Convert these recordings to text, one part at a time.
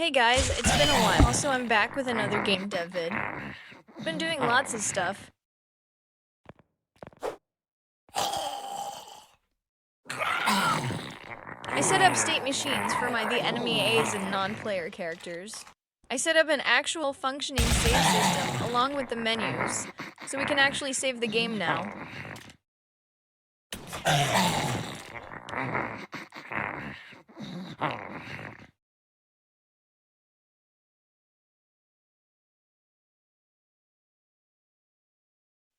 Hey guys, it's been a while. Also, I'm back with another game dev vid. I've been doing lots of stuff. I set up state machines for the enemy A's and non-player characters. I set up an actual functioning save system along with the menus, so we can actually save the game now.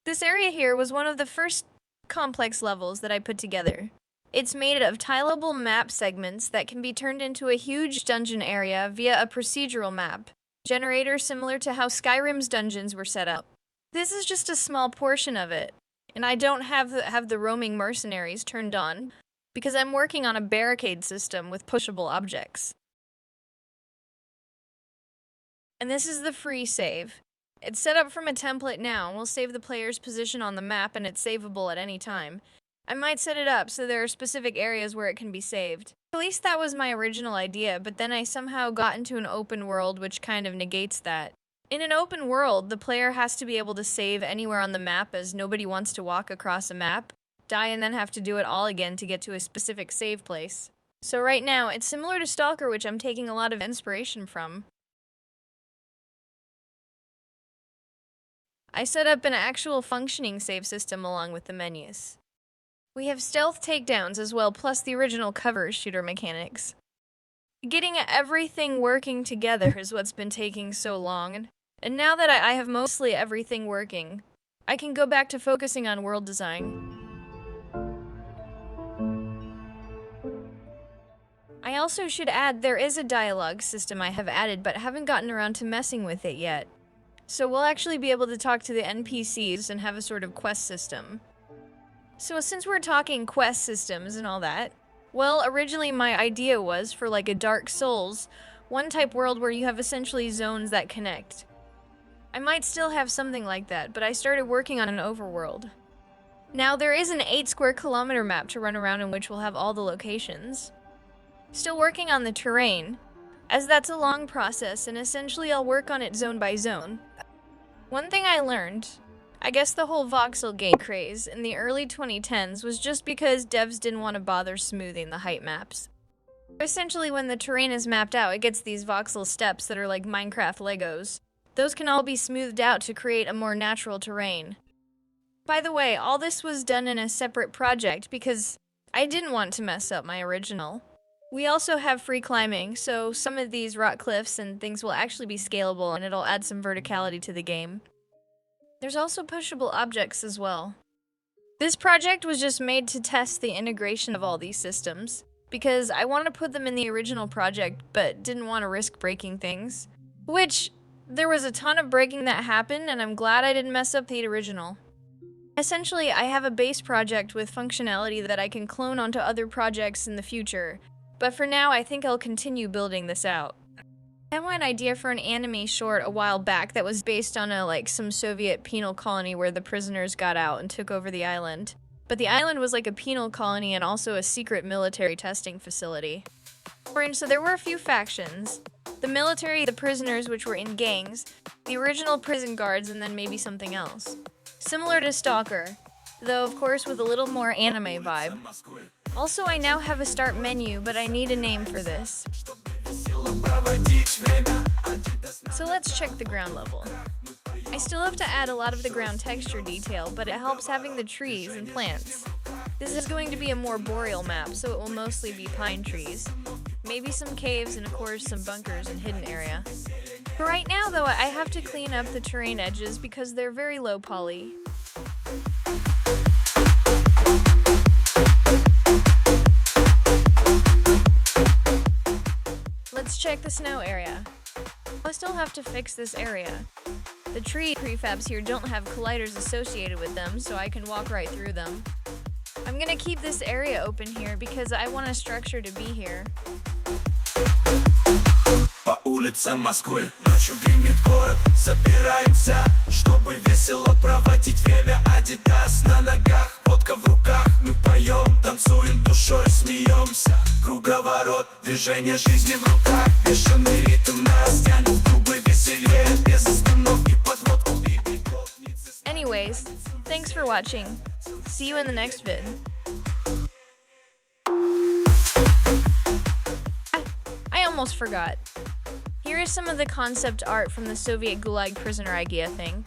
This area here was one of the first complex levels that I put together. It's made of tileable map segments that can be turned into a huge dungeon area via a procedural map generator similar to how Skyrim's dungeons were set up. This is just a small portion of it, and I don't have the roaming mercenaries turned on because I'm working on a barricade system with pushable objects. And this is the free save. It's set up from a template now, and will save the player's position on the map, and it's savable at any time. I might set it up so there are specific areas where it can be saved. At least that was my original idea, but then I somehow got into an open world which kind of negates that. In an open world, the player has to be able to save anywhere on the map as nobody wants to walk across a map, die and then have to do it all again to get to a specific save place. So right now, it's similar to Stalker, which I'm taking a lot of inspiration from. I set up an actual functioning save system along with the menus. We have stealth takedowns as well, plus the original cover shooter mechanics. Getting everything working together is what's been taking so long, and now that I have mostly everything working, I can go back to focusing on world design. I also should add there is a dialogue system I have added but haven't gotten around to messing with it yet. So we'll actually be able to talk to the NPCs and have a sort of quest system. So since we're talking quest systems and all that, well, originally my idea was for like a Dark Souls, one type world where you have essentially zones that connect. I might still have something like that, but I started working on an overworld. Now there is an 8 square kilometer map to run around in which we'll have all the locations. Still working on the terrain, as that's a long process and essentially I'll work on it zone by zone. One thing I learned, I guess the whole voxel gate craze in the early 2010s was just because devs didn't want to bother smoothing the height maps. Essentially when the terrain is mapped out, it gets these voxel steps that are like Minecraft Legos. Those can all be smoothed out to create a more natural terrain. By the way, all this was done in a separate project because I didn't want to mess up my original. We also have free climbing, so some of these rock cliffs and things will actually be scalable and it'll add some verticality to the game. There's also pushable objects as well. This project was just made to test the integration of all these systems, because I wanted to put them in the original project but didn't want to risk breaking things. Which, there was a ton of breaking that happened and I'm glad I didn't mess up the original. Essentially, I have a base project with functionality that I can clone onto other projects in the future. But for now, I think I'll continue building this out. I had an idea for an anime short a while back that was based on some Soviet penal colony where the prisoners got out and took over the island. But the island was like a penal colony and also a secret military testing facility. So there were a few factions. The military, the prisoners, which were in gangs, the original prison guards, and then maybe something else. Similar to Stalker, though of course with a little more anime vibe. Also, I now have a start menu, but I need a name for this. So let's check the ground level. I still have to add a lot of the ground texture detail, but it helps having the trees and plants. This is going to be a more boreal map, so it will mostly be pine trees. Maybe some caves and of course some bunkers and hidden area. For right now though, I have to clean up the terrain edges because they're very low poly. Let's check the snow area. I still have to fix this area. The tree prefabs here don't have colliders associated with them, so I can walk right through them. I'm gonna keep this area open here because I want a structure to be here. По улицам Москвы ночью гремит город. Собираемся, чтобы весело проводить время. Адидас на ногах, водка в руках. Мы поем, танцуем душой, смеемся. Круговая круговорот, движение жизни в руках, бешеный ритм нас тянет в клубы веселее, без остановки, подводку и прикол. Anyways, thanks for watching. See you in the next vid. I almost forgot. Here is some of the concept art from the Soviet Gulag prisoner idea thing.